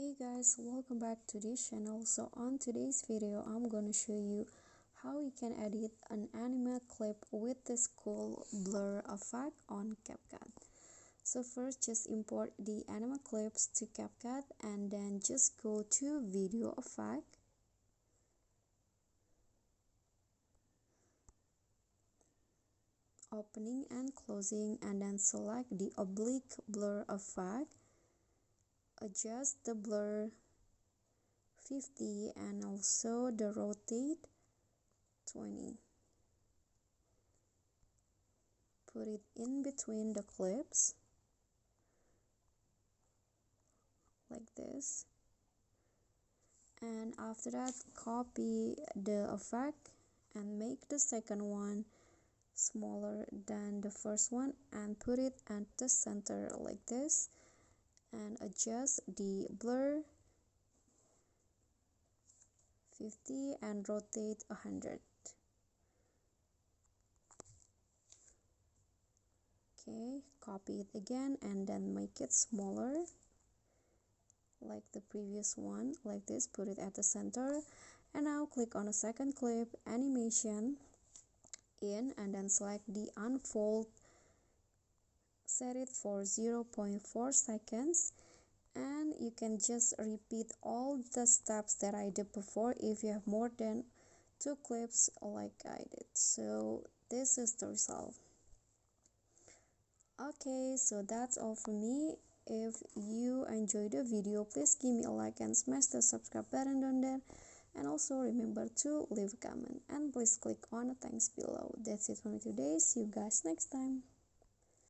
Hey guys, welcome back to this channel. So on today's video I'm gonna show you how you can edit an anime clip with this cool blur effect on CapCut. So first just import the anime clips to CapCut and then just go to video effect, opening and closing, and then select the oblique blur effect, adjust the blur 50 and also the rotate 20. Put it in between the clips like this, and after that copy the effect and make the second one smaller than the first one and put it at the center like this, and adjust the blur 50 and rotate 100. Okay, copy it again and then make it smaller like the previous one like this, put it at the center, and now click on the second clip, animation in, and then select the unfold, set it for 0.4 seconds, and you can just repeat all the steps that I did before if you have more than 2 clips like I did. So this is the result. Okay, so that's all for me. If you enjoyed the video, please give me a like and smash the subscribe button down there, and also remember to leave a comment and please click on the thanks below. That's it for me today. See you guys next time.